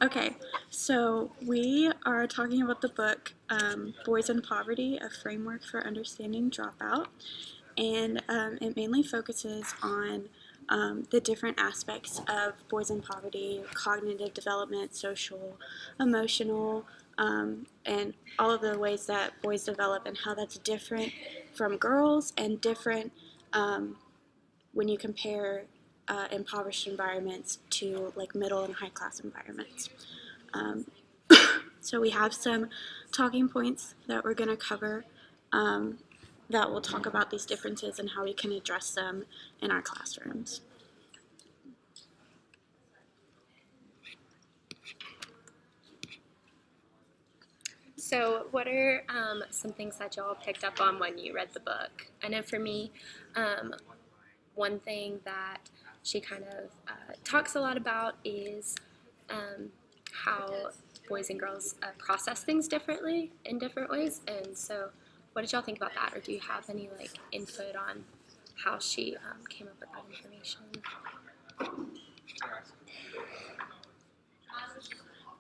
Okay, so we are talking about the book Boys in Poverty, A Framework for Understanding Dropout, and it mainly focuses on the different aspects of boys in poverty: cognitive development, social, emotional, and all of the ways that boys develop and how that's different from girls and different when you compare impoverished environments to like middle and high class environments. Um, so we have some talking points that we're going to cover that will talk about these differences and how we can address them in our classrooms. So, what are some things that y'all picked up on when you read the book? I know for me, um, one thing that she kind of talks a lot about is um, how boys and girls process things differently in different ways. And so, what did y'all think about that, or do you have any like input on how she came up with that information?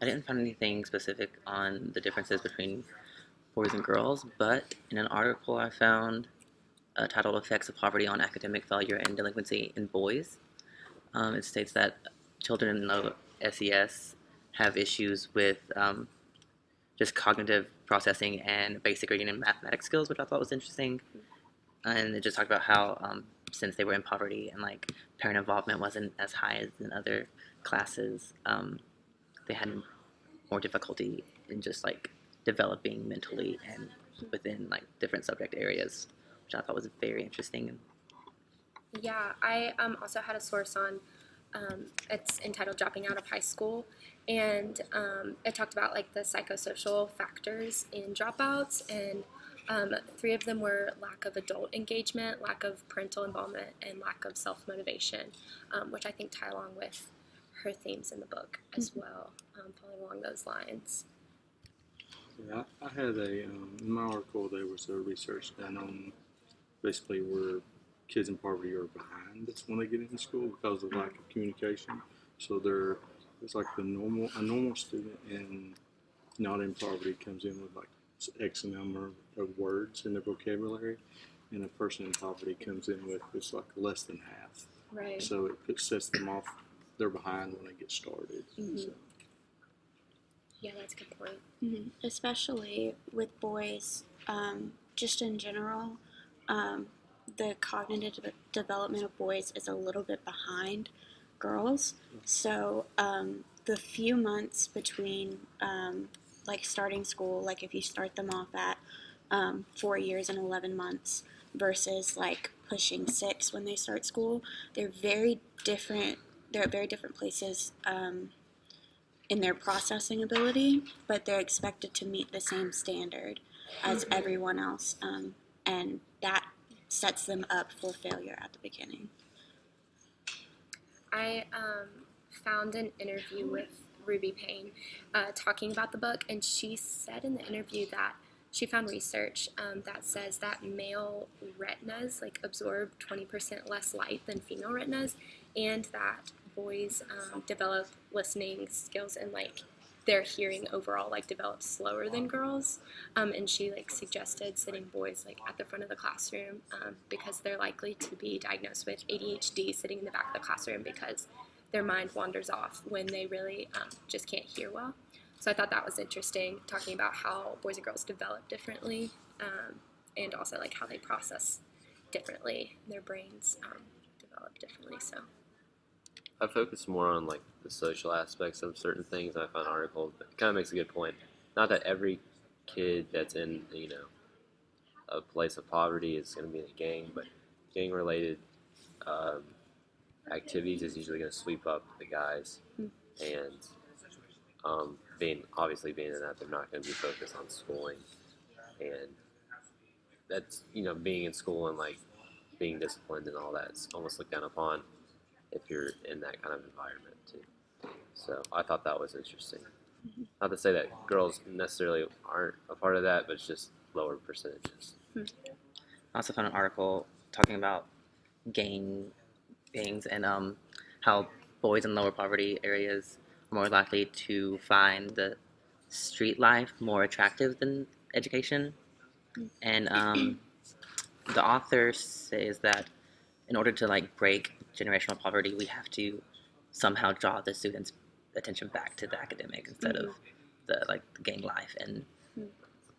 I didn't find anything specific on the differences between boys and girls, but in an article I found titled Effects of Poverty on Academic Failure and Delinquency in Boys, it states that children in the SES have issues with just cognitive processing and basic reading and mathematics skills, which I thought was interesting. And it just talked about how since they were in poverty and like parent involvement wasn't as high as in other classes, they had more difficulty in just like developing mentally and within like different subject areas, which I thought was very interesting. Yeah, I also had a source on it's entitled Dropping Out of High School, and it talked about like the psychosocial factors in dropouts, and three of them were lack of adult engagement, lack of parental involvement, and lack of self motivation, which I think tie along with her themes in the book as well, following along those lines. Yeah, I had in my article there was a research done on basically where kids in poverty are behind when they get into school because of lack of communication. So it's like a normal student in not in poverty comes in with like X number of words in their vocabulary, and a person in poverty comes in with it's like less than half. Right. So it sets them off. They're behind when they get started. Mm-hmm. So. Yeah, that's a good point. Mm-hmm. Especially with boys, just in general, the cognitive development of boys is a little bit behind girls. So the few months between like starting school, like if you start them off at 4 years and 11 months versus like pushing 6 when they start school, they're very different. They're at very different places in their processing ability, but they're expected to meet the same standard as everyone else, and that sets them up for failure at the beginning. I found an interview with Ruby Payne talking about the book, and she said in the interview that she found research that says that male retinas like absorb 20% less light than female retinas, and that boys develop listening skills and like their hearing overall like develops slower than girls, and she like suggested sitting boys like at the front of the classroom because they're likely to be diagnosed with ADHD sitting in the back of the classroom because their mind wanders off when they really just can't hear well. So I thought that was interesting, talking about how boys and girls develop differently, and also like how they process differently. Their brains develop differently. So I focus more on like the social aspects of certain things. I found an article that kind of makes a good point. Not that every kid that's in a place of poverty is going to be in a gang, but gang-related um, activities is usually going to sweep up the guys, and being in that they're not going to be focused on schooling, and that's being in school and like being disciplined and all that's almost looked down upon if you're in that kind of environment too. So I thought that was interesting. Not to say that girls necessarily aren't a part of that, but it's just lower percentages. I also found an article talking about gangs and how boys in lower poverty areas are more likely to find the street life more attractive than education. And the author says that in order to like break generational poverty, we have to somehow draw the students' attention back to the academic instead of the like the gang life and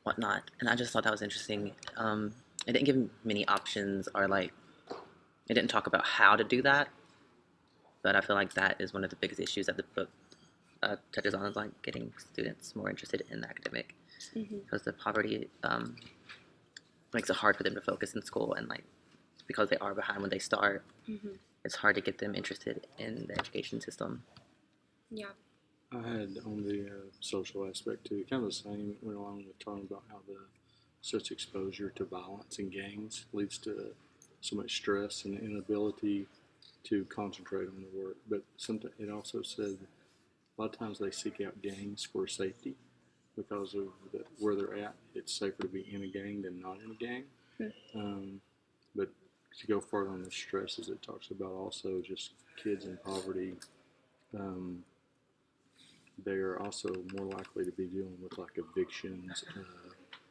whatnot. And I just thought that was interesting. It didn't give many options or like it didn't talk about how to do that, but I feel like that is one of the biggest issues that the book touches on is like getting students more interested in the academic because the poverty makes it hard for them to focus in school and like because they are behind when they start, it's hard to get them interested in the education system. Yeah. I had on the social aspect too, kind of the same. It went along with talking about how such exposure to violence and gangs leads to so much stress and inability to concentrate on the work. But sometimes it also said a lot of times they seek out gangs for safety because of where they're at. It's safer to be in a gang than not in a gang. But to go further on the stresses, it talks about also just kids in poverty. They are also more likely to be dealing with like evictions,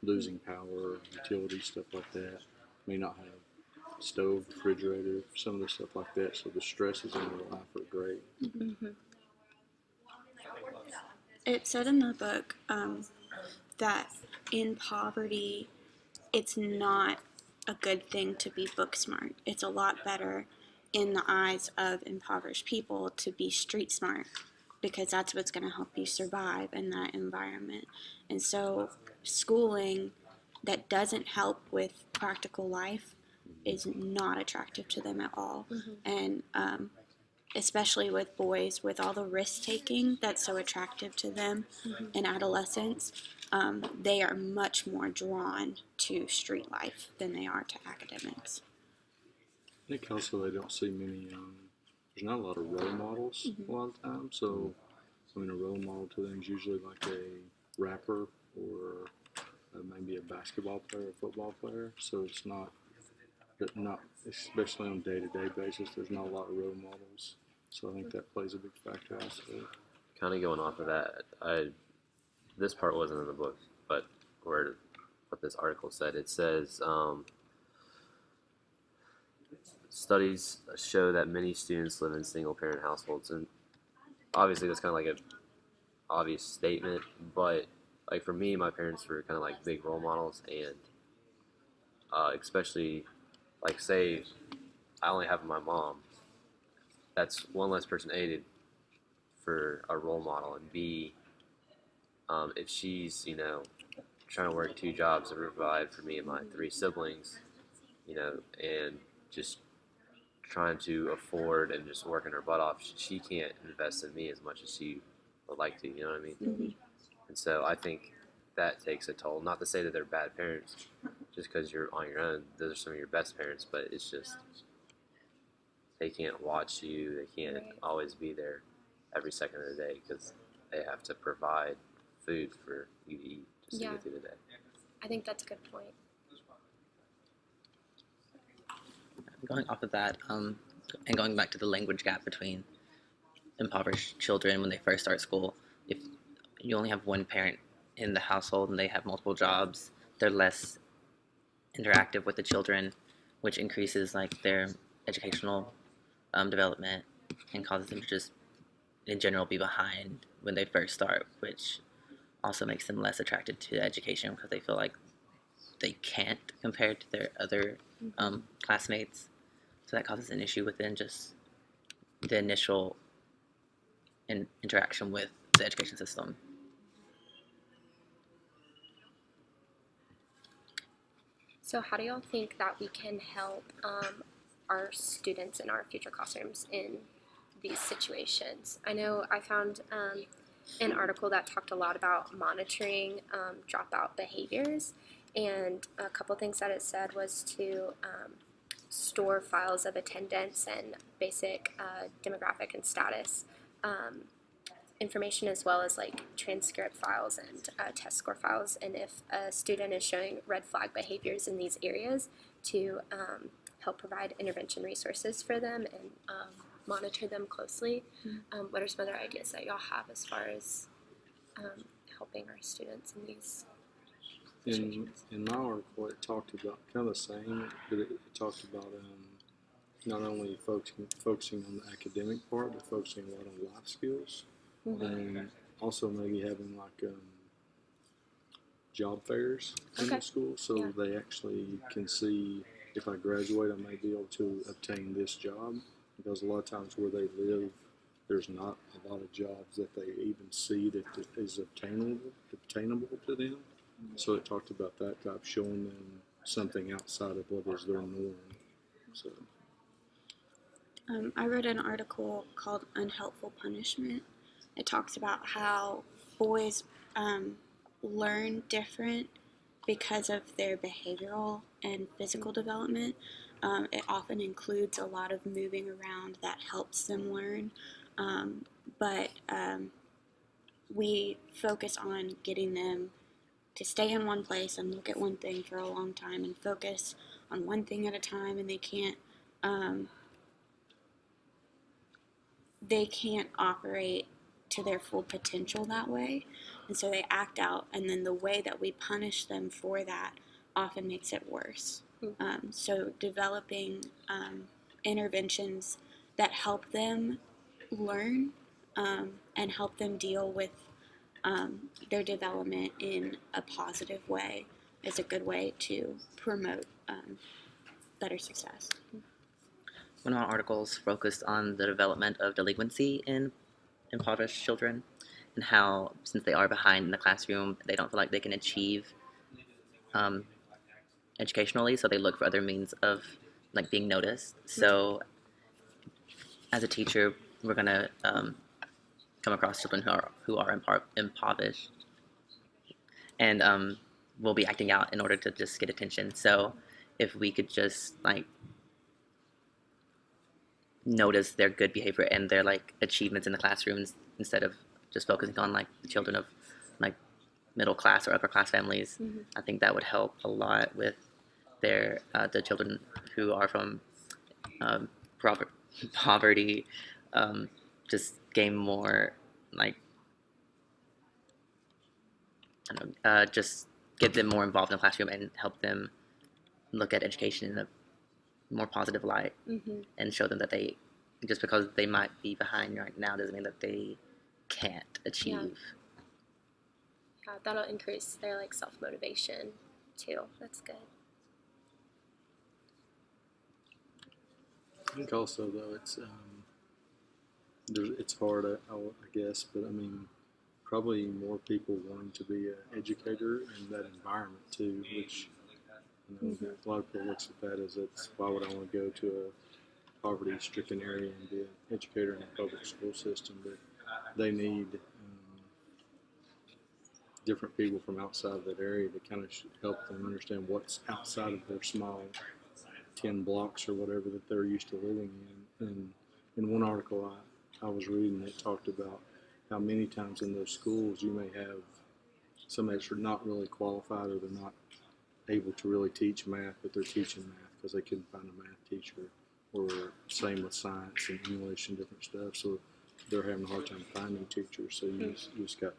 losing power, utilities, stuff like that. May not have stove, refrigerator, some of the stuff like that. So the stresses in their life are great. It said in the book that in poverty, it's not a good thing to be book smart. It's a lot better in the eyes of impoverished people to be street smart because that's what's going to help you survive in that environment. And so schooling that doesn't help with practical life is not attractive to them at all. And especially with boys, with all the risk taking that's so attractive to them in adolescence, they are much more drawn to street life than they are to academics. I think also they don't see many, there's not a lot of role models a lot of times. So, I mean, a role model to them is usually like a rapper or maybe a basketball player, a football player. So it's not, especially on a day-to-day basis, there's not a lot of role models. So I think that plays a big factor also. Kind of going off of that, this part wasn't in the book, but what this article said, it says studies show that many students live in single-parent households, and obviously that's kind of like an obvious statement, but like for me, my parents were kind of like big role models, and especially like say I only have my mom. That's one less person aided for a role model, and B, if she's trying to work 2 jobs to provide for me and my 3 siblings, and just trying to afford and just working her butt off, she can't invest in me as much as she would like to. You know what I mean? And so I think that takes a toll. Not to say that they're bad parents, just because you're on your own. Those are some of your best parents, but it's just they can't watch you. They can't always be there every second of the day because they have to provide food for you to eat just to get through the day. I think that's a good point. Going off of that, and going back to the language gap between impoverished children when they first start school, if you only have one parent in the household and they have multiple jobs, they're less interactive with the children, which increases like their educational development and causes them to just in general be behind when they first start, which also makes them less attracted to education because they feel like they can't compare to their other classmates. So that causes an issue within just the initial interaction with the education system. So how do y'all think that we can help our students in our future classrooms in these situations? I know I found an article that talked a lot about monitoring dropout behaviors, and a couple things that it said was to store files of attendance and basic demographic and status information, as well as like transcript files and test score files, and if a student is showing red flag behaviors in these areas, to help provide intervention resources for them and monitor them closely. What are some other ideas that y'all have as far as helping our students in these situations? In my article, it talked about kind of the same, but it talked about not only focusing on the academic part, but focusing a lot on life skills, and also maybe having like job fairs in the school, so they actually can see, if I graduate, I may be able to obtain this job, because a lot of times where they live, there's not a lot of jobs that they even see that is obtainable to them. So it talked about that type, showing them something outside of what is their norm. So I read an article called Unhelpful Punishment. It talks about how boys learn different because of their behavioral and physical development. It often includes a lot of moving around that helps them learn, but we focus on getting them to stay in one place and look at one thing for a long time and focus on one thing at a time, and they can't operate to their full potential that way, and so they act out, and then the way that we punish them for that often makes it worse. So developing interventions that help them learn and help them deal with their development in a positive way is a good way to promote better success. One of our articles focused on the development of delinquency in impoverished children, and how, since they are behind in the classroom, they don't feel like they can achieve educationally, so they look for other means of like being noticed. So as a teacher, we're gonna come across children who are impoverished, and we'll be acting out in order to just get attention. So if we could just like notice their good behavior and their like achievements in the classrooms, instead of just focusing on like the children of like middle class or upper class families, I think that would help a lot with their the children who are from poverty, just gain more like I don't know, just get them more involved in the classroom and help them look at education in a more positive light, and show them that they, just because they might be behind right now doesn't mean that they can't achieve. Yeah, that'll increase their like self-motivation too. That's good. I think also though it's hard, I guess, but I mean, probably more people wanting to be an educator in that environment too, which a lot of people looks at that as, it's, why would I want to go to a poverty-stricken area and be an educator in a public school system? But they need different people from outside of that area to kind of help them understand what's outside of their small 10 blocks or whatever that they're used to living in. And in one article I was reading, it talked about how many times in those schools you may have somebody that's not really qualified, or they're not able to really teach math, but they're teaching math because they couldn't find a math teacher, or same with science and English and different stuff. So they're having a hard time finding teachers. So you just got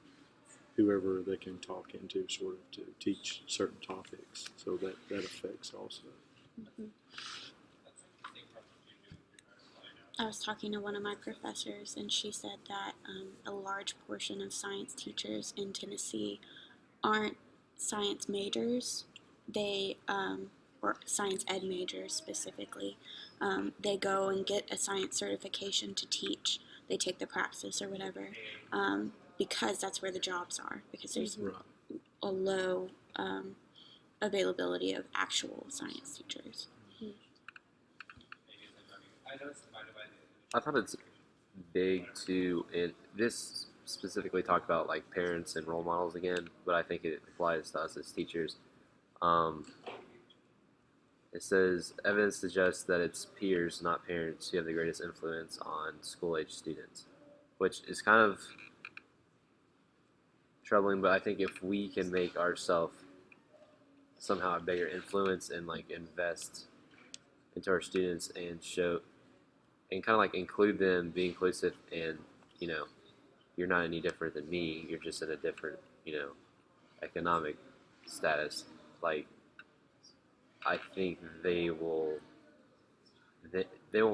whoever they can talk into sort of to teach certain topics. So that affects also. I was talking to one of my professors, and she said that a large portion of science teachers in Tennessee aren't science majors. They, or science ed majors specifically, they go and get a science certification to teach. They take the praxis or whatever, because that's where the jobs are, because there's a low availability of actual science teachers. I thought it's big too, and this specifically talked about like parents and role models again, but I think it applies to us as teachers. It says evidence suggests that it's peers, not parents, who have the greatest influence on school-age students, which is kind of troubling. But I think if we can make ourselves somehow a bigger influence and like invest into our students and show and kind of like include them, be inclusive, and you know, you're not any different than me. You're just in a different, economic status. Like, I think they won't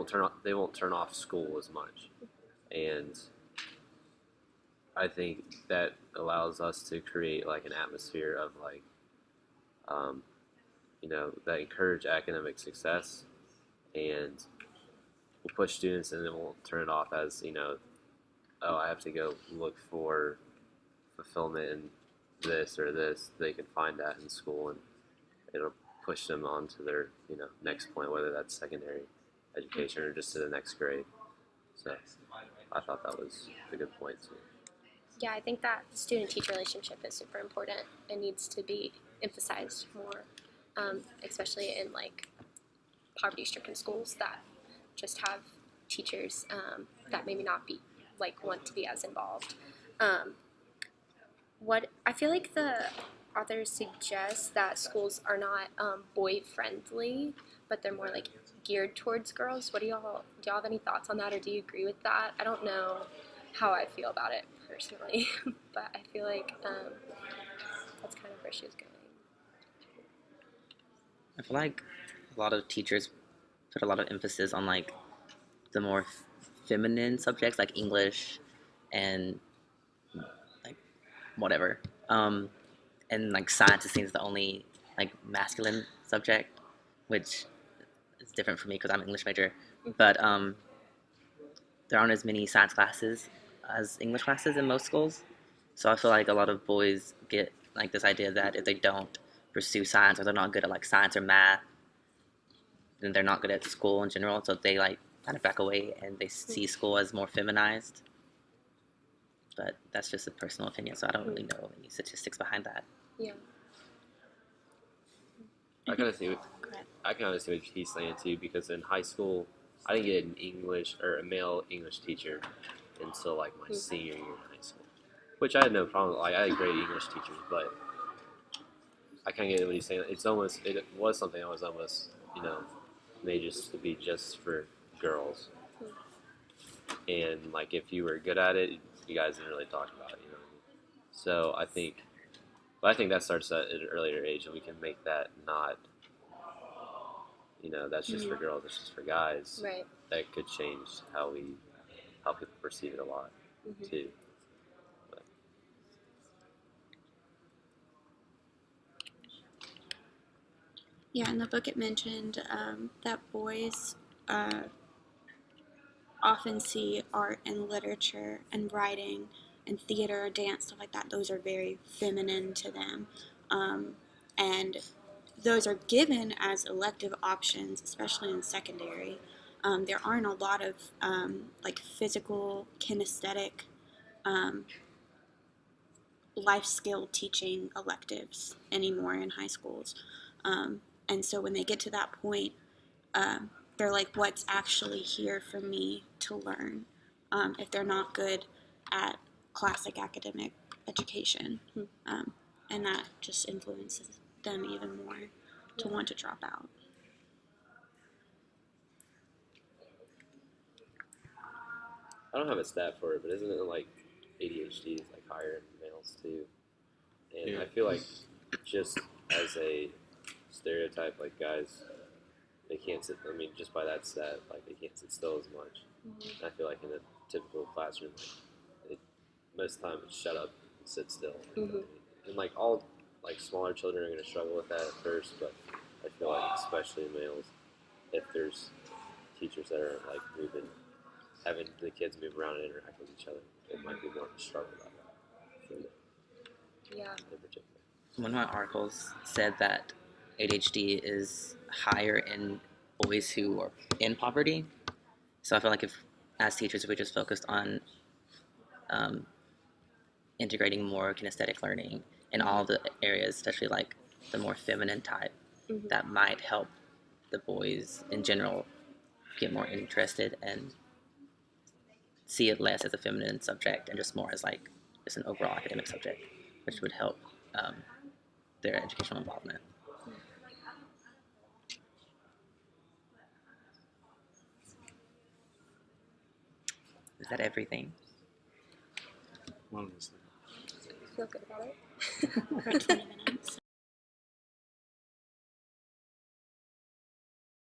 turn off school as much, and I think that allows us to create like an atmosphere of like, um, that encourage academic success, and we'll push students, and then we'll turn it off as oh, I have to go look for fulfillment in this or this. They can find that in school, and it'll push them on to their next point, whether that's secondary education or just to the next grade. So I thought that was a good point too. Yeah, I think that student-teacher relationship is super important and needs to be emphasized more, especially in like poverty-stricken schools that just have teachers that maybe not be like want to be as involved. What I feel like the authors suggest that schools are not boy-friendly, but they're more like geared towards girls. Do y'all have any thoughts on that, or do you agree with that? I don't know how I feel about it personally, but I feel like that's kind of where she was going. I feel like a lot of teachers put a lot of emphasis on like the more feminine subjects like English and like whatever. And like science, it seems the only like masculine subject, which is different for me because I'm an English major. But there aren't as many science classes as English classes in most schools. So I feel like a lot of boys get like this idea that if they don't pursue science, or they're not good at like science or math, then they're not good at school in general. So they like kind of back away and they see school as more feminized. But that's just a personal opinion, so I don't really know any statistics behind that. Yeah. I kind of see what he's saying too, because in high school, I didn't get an English or a male English teacher until like my senior year in high school, which I had no problem. Like I had great English teachers, but I kind of get what he's saying. It was something I was almost made just to be just for girls, and like if you were good at it, you guys didn't really talk about it, So I think that starts at an earlier age, and we can make that not, that's just for girls, it's just for guys. Right. That could change how people perceive it a lot too. But. Yeah, in the book it mentioned that boys often see art and literature and writing and theater, dance, stuff like that. Those are very feminine to them. And those are given as elective options, especially in secondary. There aren't a lot of like physical, kinesthetic, life skill teaching electives anymore in high schools. And so when they get to that point, they're like, what's actually here for me to learn if they're not good at classic academic education. And that just influences them even more to want to drop out. I don't have a stat for it, but isn't it like ADHD is like higher in males too? And I feel like just as a stereotype, like guys, they can't sit. I mean, just by that stat, like they can't sit still as much. And I feel like in a typical classroom, most of the time it's shut up and sit still. And like all like smaller children are going to struggle with that at first, but I feel like especially males, if there's teachers that are like having the kids move around and interact with each other, it might be more of a struggle about that. Yeah. In particular. One of my articles said that ADHD is higher in boys who are in poverty. So I feel like if, as teachers, if we just focused on integrating more kinesthetic learning in all the areas, especially like the more feminine type, that might help the boys in general get more interested and see it less as a feminine subject and just more as like just an overall academic subject, which would help their educational involvement. Is that everything? Honestly. Feel good about it? We're at 20 minutes.